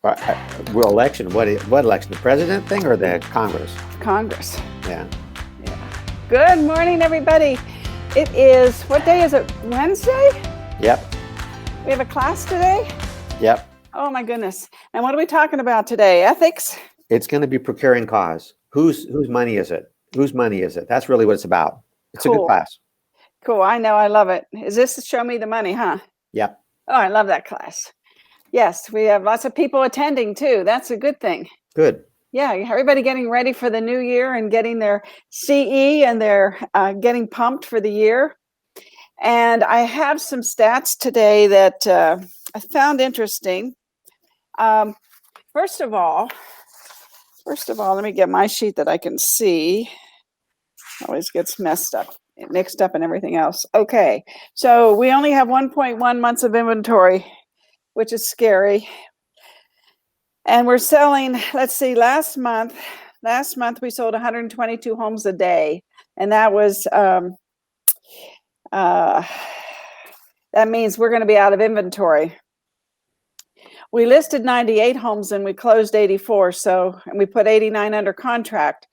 Well, election, what election? The president thing or the Congress? Congress. Yeah. Good morning, everybody. It is, what day is it? Wednesday? Yep. We have a class today? Yep. Oh my goodness. And what are we talking about today? Ethics? It's going to be procuring cause. Whose money is it? Whose money is it? That's really what it's about. It's a good class. Cool. I know. I love it. Is this Show Me the Money, huh? Yep. Oh, I love that class. Yes, we have lots of people attending too. That's a good thing. Good. Yeah, everybody getting ready for the new year and getting their CE and they're getting pumped for the year. And I have some stats today that I found interesting. First of all, let me get my sheet that I can see. Always gets mixed up and everything else. Okay, so we only have 1.1 months of inventory, which is scary. And we're selling, let's see, last month we sold 122 homes a day. And that was, that means we're going to be out of inventory. We listed 98 homes and we closed 84. And we put 89 under contract.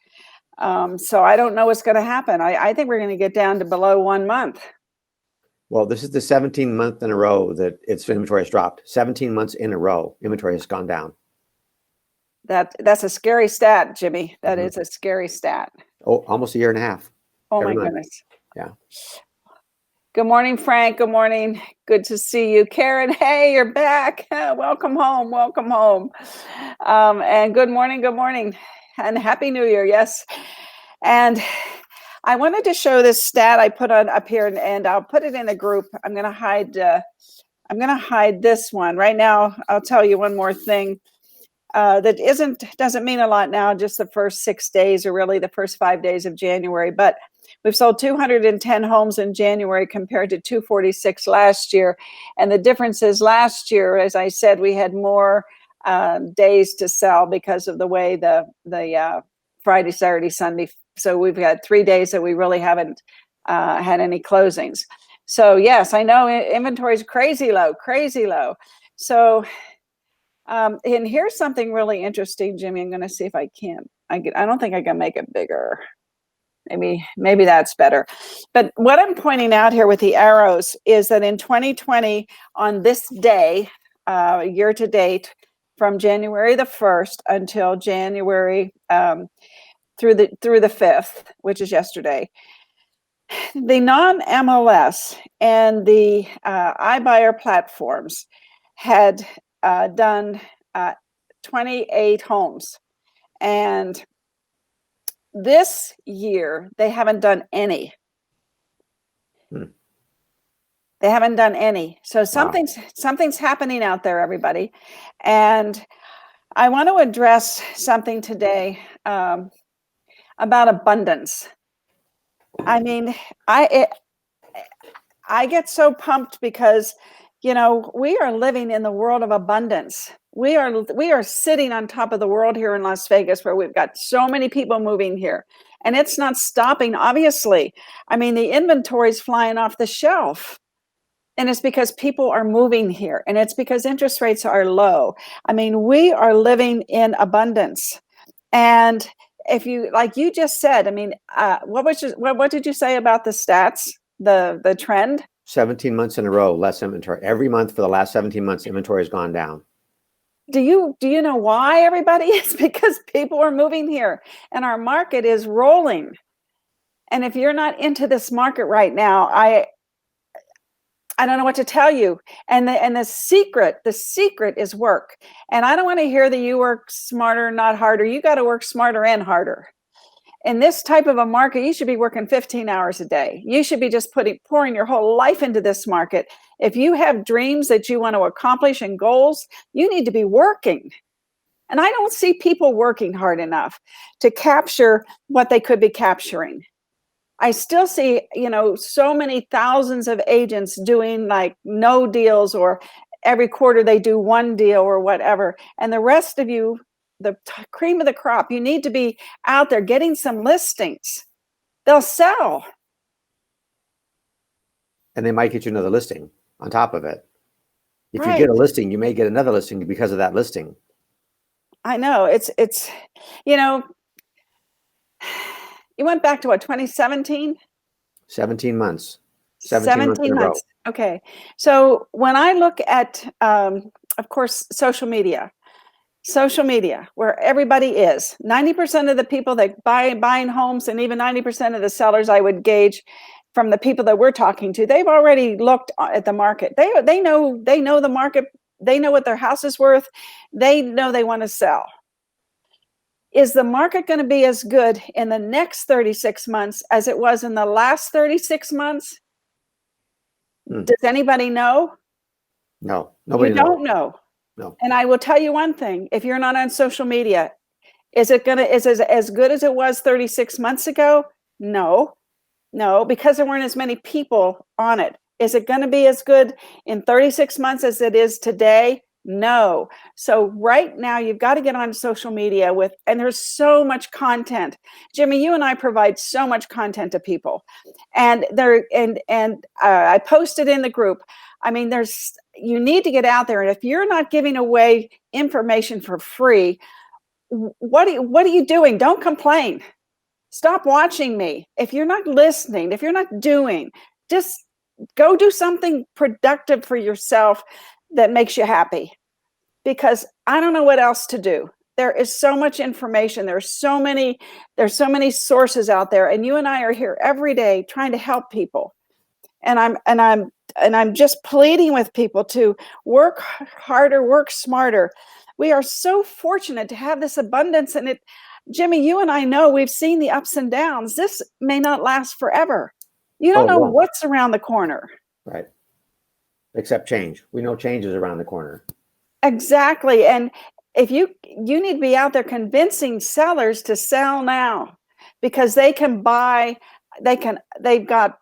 So I don't know what's going to happen. I think we're going to get down to below 1 month. Well, this is the 17th month in a row that its inventory has dropped. 17 months in a row, inventory has gone down. That's a scary stat, Jimmy. That is a scary stat. Oh, almost a year and a half. Oh my goodness. Yeah. Good morning, Frank. Good morning. Good to see you. Karen, hey, you're back. Welcome home. Welcome home. And good morning. And Happy New Year. Yes. And I wanted to show this stat I put on up here and I'll put it in a group. I'm going to hide this one right now. I'll tell you one more thing. That doesn't mean a lot now, just the first 6 days or really the first 5 days of January. But we've sold 210 homes in January compared to 246 last year. And the difference is last year, as I said, we had more days to sell because of the way the Friday, Saturday, Sunday. So we've got 3 days that we really haven't had any closings. So yes, I know inventory is crazy low. So and here's something really interesting, Jimmy. I'm going to see if I can. I don't think I can make it bigger. Maybe that's better. But what I'm pointing out here with the arrows is that in 2020, on this day, year to date, from January the 1st until January through the 5th, which is yesterday, the non-MLS and the iBuyer platforms had done 28 homes. And this year, they haven't done any. They haven't done any. So something's happening out there, everybody. And I want to address something today about abundance. I mean, I get so pumped because, you know, we are living in the world of abundance. We are sitting on top of the world here in Las Vegas, where we've got so many people moving here, and it's not stopping, obviously. I mean, the inventory is flying off the shelf, and it's because people are moving here, and it's because interest rates are low. I mean, we are living in abundance. And if you, like you just said, I mean, what did you say about the stats, the trend? 17 months in a row, less inventory. Every month for the last 17 months, inventory has gone down. Do you know why, everybody? It's because people are moving here and our market is rolling. And if you're not into this market right now, I don't know what to tell you. And the secret is work. And I don't want to hear that you work smarter, not harder. You got to work smarter and harder. In this type of a market, you should be working 15 hours a day. You should be just pouring your whole life into this market. If you have dreams that you want to accomplish and goals, you need to be working. And I don't see people working hard enough to capture what they could be capturing. I still see, you know, so many thousands of agents doing like no deals, or every quarter they do one deal or whatever. And the rest of you, the cream of the crop, you need to be out there getting some listings. They'll sell. And they might get you another listing on top of it. If Right. you get a listing, you may get another listing because of that listing. I know it's, you know, you went back to what, 2017? 17 months. 17 months in 17 a row. months. Okay. So when I look at, of course, social media, where everybody is, 90% of the people that buying homes, and even 90% of the sellers, I would gauge from the people that we're talking to, they've already looked at the market. They know the market. They know what their house is worth. They know they want to sell. Is the market going to be as good in the next 36 months as it was in the last 36 months? Does anybody know? No, nobody You knows. don't know. No. And I will tell you one thing, if you're not on social media, is it as good as it was 36 months ago? No, because there weren't as many people on it. Is it going to be as good in 36 months as it is today? No. So right now you've got to get on social media and there's so much content. Jimmy, you and I provide so much content to people, and I posted in the group. I mean, you need to get out there, and if you're not giving away information for free, what are you doing? Don't complain. Stop watching me. If you're not listening, if you're not doing, just go do something productive for yourself that makes you happy, because I don't know what else to do. There is so much information. There's so many sources out there, and you and I are here every day trying to help people. And I'm just pleading with people to work harder, work smarter. We are so fortunate to have this abundance, and Jimmy, you and I know, we've seen the ups and downs. This may not last forever. You don't know what's around the corner. Right. Except change. We know change is around the corner. Exactly. And if you need to be out there convincing sellers to sell now, because they've got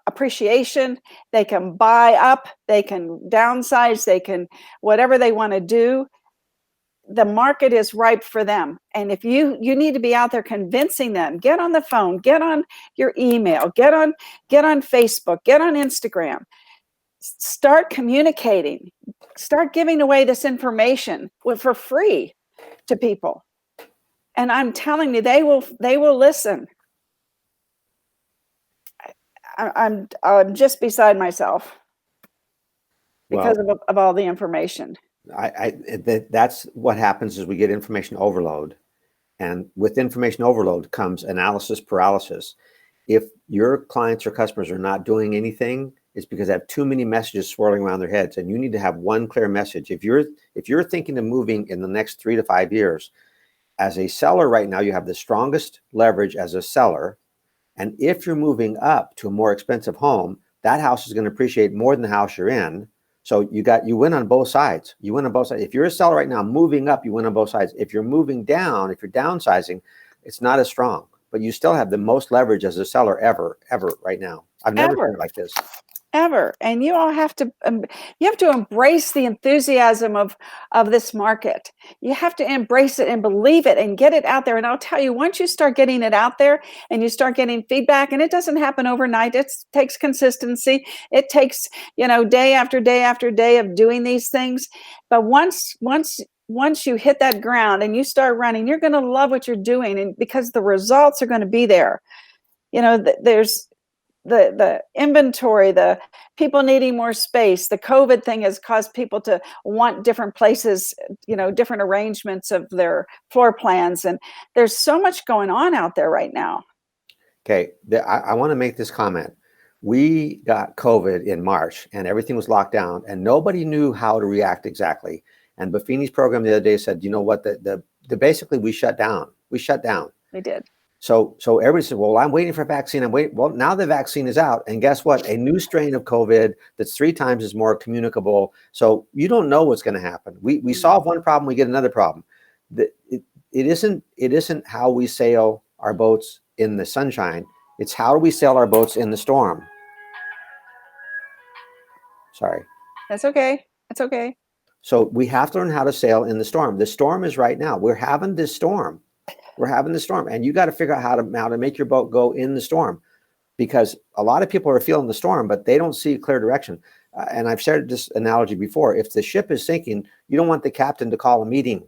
appreciation, they can buy up, they can downsize, they can, whatever they want to do. The market is ripe for them. And if you need to be out there convincing them, get on the phone, get on your email, get on Facebook, get on Instagram, start communicating, start giving away this information for free to people. And I'm telling you, they will listen. I'm just beside myself because of all the information. That's what happens is we get information overload, and with information overload comes analysis paralysis. If your clients or customers are not doing anything, it's because they have too many messages swirling around their heads, and you need to have one clear message. If you're thinking of moving in the next 3 to 5 years, as a seller right now, you have the strongest leverage as a seller. And if you're moving up to a more expensive home, that house is going to appreciate more than the house you're in. So you win on both sides. You win on both sides. If you're a seller right now, moving up, you win on both sides. If you're moving down, if you're downsizing, it's not as strong, but you still have the most leverage as a seller ever right now. I've never seen it like this. Ever. And you all have to embrace the enthusiasm of this market. You have to embrace it and believe it and get it out there. And I'll tell you, once you start getting it out there and you start getting feedback, and it doesn't happen overnight, it takes consistency. It takes, day after day after day of doing these things. But once you hit that ground and you start running, you're going to love what you're doing, and because the results are going to be there. There's the inventory, the people needing more space. The COVID thing has caused people to want different places, different arrangements of their floor plans. And there's so much going on out there right now. Okay. I want to make this comment. We got COVID in March and everything was locked down and nobody knew how to react exactly. And Buffini's program the other day said, you know what, basically we shut down. We did. So everybody said, well, I'm waiting for a vaccine. Well, now the vaccine is out. And guess what? A new strain of COVID that's 3 times as more communicable. So you don't know what's going to happen. We solve one problem, we get another problem. It isn't how we sail our boats in the sunshine. It's how do we sail our boats in the storm. Sorry. That's okay. That's okay. So we have to learn how to sail in the storm. The storm is right now. We're having this storm. And you got to figure out how to make your boat go in the storm, because a lot of people are feeling the storm, but they don't see a clear direction. And I've shared this analogy before. If the ship is sinking, you don't want the captain to call a meeting.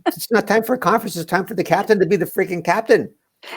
It's not time for a conference. It's time for the captain to be the freaking captain.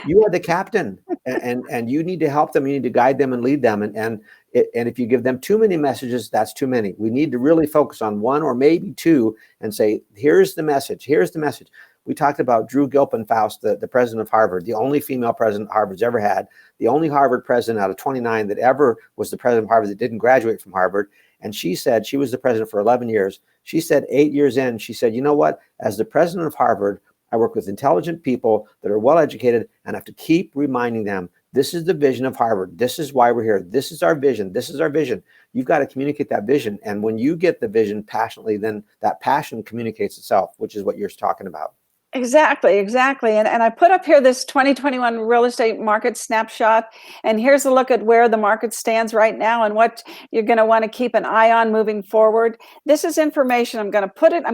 You are the captain, and you need to help them. You need to guide them and lead them. And if you give them too many messages, that's too many. We need to really focus on one or maybe two and say, here's the message. Here's the message. We talked about Drew Gilpin-Faust, the president of Harvard, the only female president Harvard's ever had, the only Harvard president out of 29 that ever was the president of Harvard that didn't graduate from Harvard. And she said, she was the president for 11 years. She said 8 years in, she said, you know what? As the president of Harvard, I work with intelligent people that are well-educated, and I have to keep reminding them, this is the vision of Harvard. This is why we're here. This is our vision. This is our vision. You've got to communicate that vision. And when you get the vision passionately, then that passion communicates itself, which is what you're talking about. Exactly. And I put up here this 2021 real estate market snapshot, and here's a look at where the market stands right now and what you're going to want to keep an eye on moving forward. This is information. I'm going to put it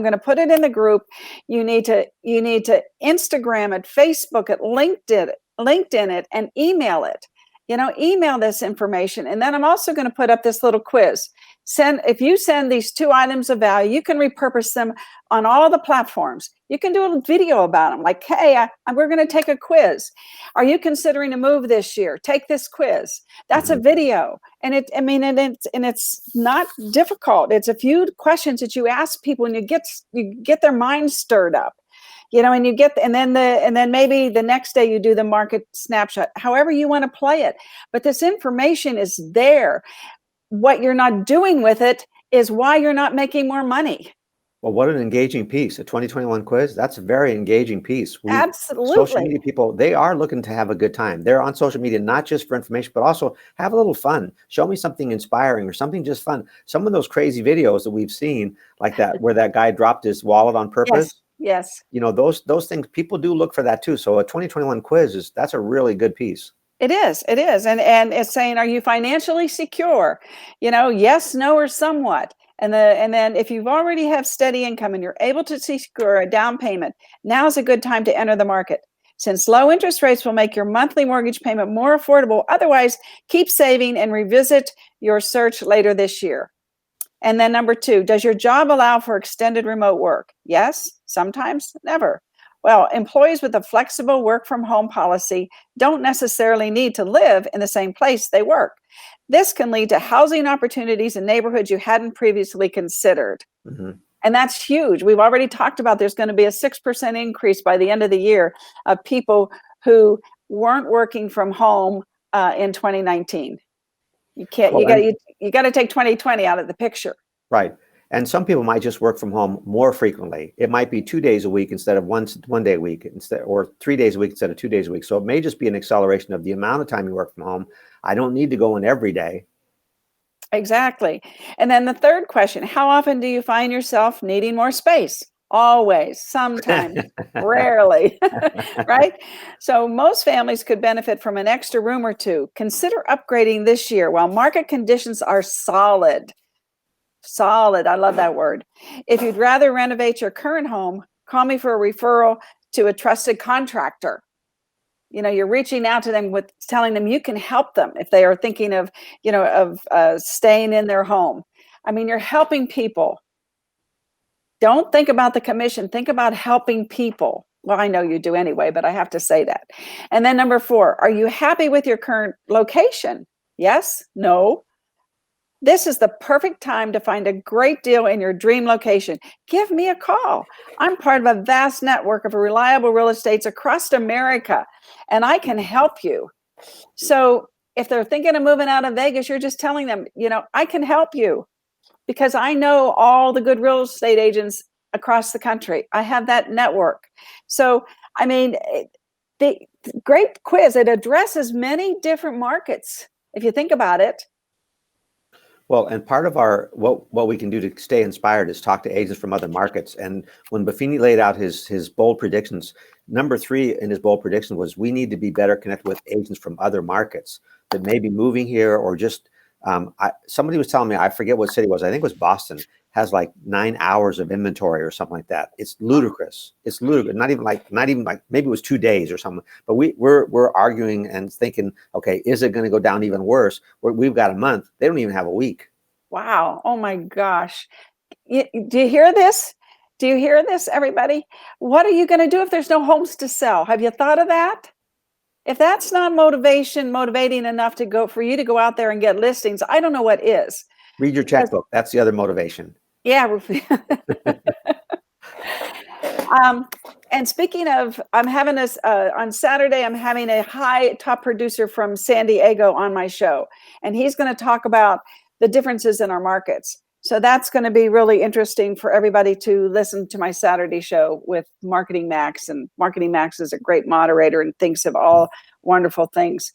in the group. You need to Instagram it, Facebook it, LinkedIn it, and email it. Email this information. And then I'm also going to put up this little quiz. If you send these 2 items of value, you can repurpose them on all the platforms. You can do a video about them, like, hey, we're going to take a quiz. Are you considering a move this year? Take this quiz. That's a video. And it's not difficult. It's a few questions that you ask people, and you get their minds stirred up. And then maybe the next day you do the market snapshot, however you want to play it. But this information is there. What you're not doing with it is why you're not making more money. Well, what an engaging piece. A 2021 quiz, that's a very engaging piece. Absolutely. Social media people, they are looking to have a good time. They're on social media, not just for information, but also have a little fun. Show me something inspiring or something just fun. Some of those crazy videos that we've seen, like that, where that guy dropped his wallet on purpose. Yes. Those things, people do look for that too. So a 2021 quiz that's a really good piece. It is. And it's saying, are you financially secure? Yes, no, or somewhat. And then if you've already have steady income and you're able to secure a down payment, now's a good time to enter the market. Since low interest rates will make your monthly mortgage payment more affordable. Otherwise, keep saving and revisit your search later this year. And then number 2, does your job allow for extended remote work? Yes, sometimes, never. Well, employees with a flexible work from home policy don't necessarily need to live in the same place they work. This can lead to housing opportunities in neighborhoods you hadn't previously considered. And that's huge. We've already talked about there's going to be a 6% increase by the end of the year of people who weren't working from home in 2019. You can't. You got to take 2020 out of the picture. Right. And some people might just work from home more frequently. It might be 2 days a week instead of one day a week, or 3 days a week instead of 2 days a week. So it may just be an acceleration of the amount of time you work from home. I don't need to go in every day. Exactly. And then the third question, how often do you find yourself needing more space? Always, sometimes, rarely, right? So most families could benefit from an extra room or two. Consider upgrading this year while market conditions are solid. Solid, I love that word. If you'd rather renovate your current home, call me for a referral to a trusted contractor. You're reaching out to them with telling them you can help them if they are thinking of staying in their home. You're helping people. Don't think about the commission. Think about helping people. Well, I know you do anyway, but I have to say that. And then number 4, are you happy with your current location? Yes? No? This is the perfect time to find a great deal in your dream location. Give me a call. I'm part of a vast network of reliable real estates across America, and I can help you. So if they're thinking of moving out of Vegas, you're just telling them, I can help you because I know all the good real estate agents across the country. I have that network. So, the great quiz, it addresses many different markets, if you think about it. Well, and part of what we can do to stay inspired is talk to agents from other markets. And when Buffini laid out his bold predictions, number 3 in his bold prediction was we need to be better connected with agents from other markets that may be moving here or just somebody was telling me, I forget what city it was, I think it was Boston, has like 9 hours of inventory or something like that. It's ludicrous. It's ludicrous. Not even like maybe it was 2 days or something. But we're arguing and thinking, okay, is it going to go down even worse? We've got a month. They don't even have a week. Wow. Oh my gosh. Do you hear this? Do you hear this, everybody? What are you going to do if there's no homes to sell? Have you thought of that? If that's not motivating enough to go for you to go out there and get listings, I don't know what is. Read your checkbook. That's the other motivation. Yeah. And speaking of, I'm having this on Saturday, I'm having a high top producer from San Diego on my show, and he's going to talk about the differences in our markets. So that's going to be really interesting for everybody to listen to my Saturday show with Marketing Max. And Marketing Max is a great moderator and thinks of all wonderful things.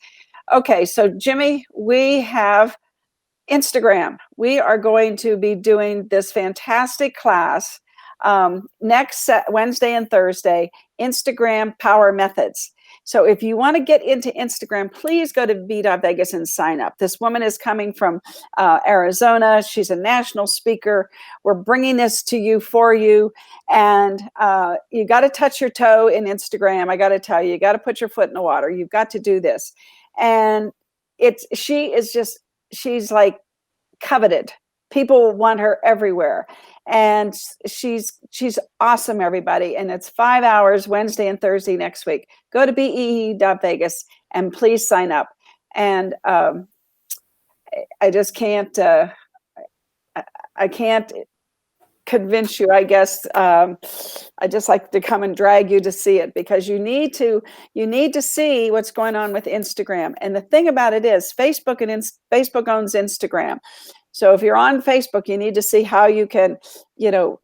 Okay, so Jimmy, we have Instagram. We are going to be doing this fantastic class next Wednesday and Thursday, Instagram Power Methods. So if you want to get into Instagram, please go to B.Vegas and sign up. This woman is coming from Arizona. She's a national speaker. We're bringing this to you for you. And you got to touch your toe in Instagram. I got to tell you, you got to put your foot in the water. You've got to do this. And she's like coveted. People want her everywhere. And she's awesome, everybody. And it's 5 hours Wednesday and Thursday next week. Go to BE.Vegas and please sign up. And I just can't, I can't convince you, I guess. I just like to come and drag you to see it, because you need to see what's going on with Instagram. And the thing about it is Facebook owns Instagram. So if you're on Facebook, you need to see how you can,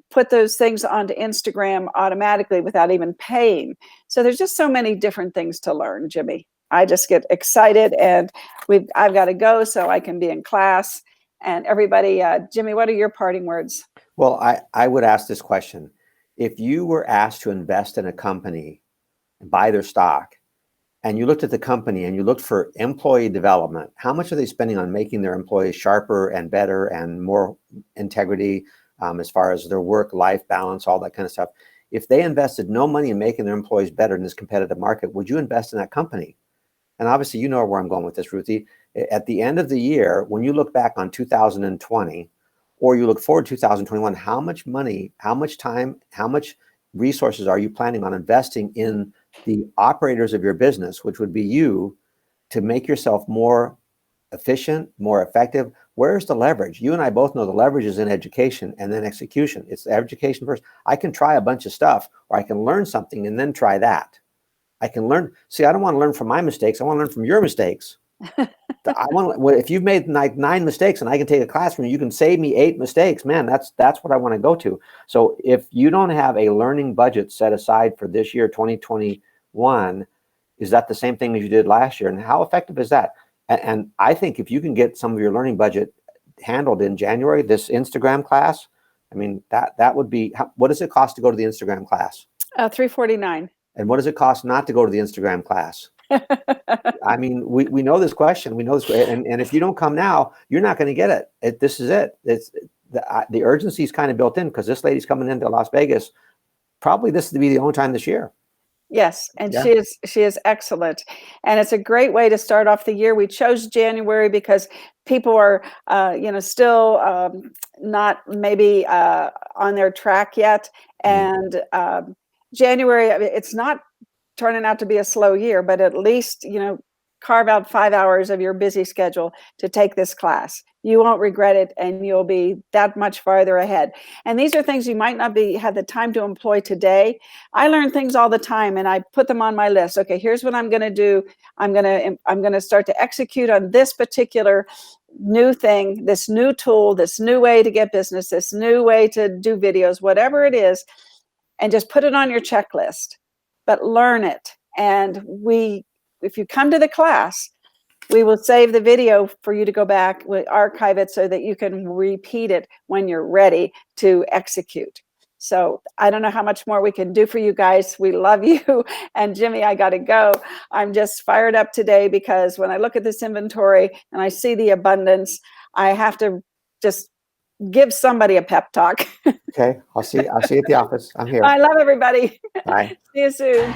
put those things onto Instagram automatically without even paying. So there's just so many different things to learn, Jimmy. I just get excited, and I've got to go so I can be in class. And everybody, Jimmy, what are your parting words? Well, I would ask this question. If you were asked to invest in a company and buy their stock, and you looked at the company and you looked for employee development, how much are they spending on making their employees sharper and better and more integrity as far as their work-life balance, all that kind of stuff? If they invested no money in making their employees better in this competitive market, would you invest in that company? And obviously, you know where I'm going with this, Ruthie. At the end of the year, when you look back on 2020, or you look forward to 2021, how much money, how much time, how much resources are you planning on investing in the operators of your business, which would be you, to make yourself more efficient, more effective? Where's the leverage? You and I both know the leverage is in education and then execution. It's education first. I can try a bunch of stuff, or I can learn something and then try that. I can learn. See, I don't want to learn from my mistakes. I want to learn from your mistakes. If you've made like 9 mistakes and I can take a class from you, you can save me 8 mistakes, man, that's what I want to go to. So if you don't have a learning budget set aside for this year, 2021, is that the same thing as you did last year? And how effective is that? And I think if you can get some of your learning budget handled in January, this Instagram class, I mean, that would be, what does it cost to go to the Instagram class? $349. And what does it cost not to go to the Instagram class? I mean, we know this question. We know this, and if you don't come now, you're not going to get it. This is it. It's the urgency is kind of built in, because this lady's coming into Las Vegas. Probably this will be the only time this year. Yes, and Yeah. she is excellent, and it's a great way to start off the year. We chose January because people are, still not maybe on their track yet, and January, it's not turning out to be a slow year, but at least, carve out 5 hours of your busy schedule to take this class. You won't regret it, and you'll be that much farther ahead. And these are things you might not have the time to employ today. I learn things all the time, and I put them on my list. Okay, here's what I'm going to do. I'm going to start to execute on this particular new thing, this new tool, this new way to get business, this new way to do videos, whatever it is, and just put it on your checklist. But learn it. And if you come to the class, we will save the video for you to go back, we archive it so that you can repeat it when you're ready to execute. So I don't know how much more we can do for you guys. We love you. And Jimmy, I got to go. I'm just fired up today, because when I look at this inventory and I see the abundance, I have to just give somebody a pep talk. Okay, I'll see you at the office. I'm here. I love everybody. Bye. See you soon.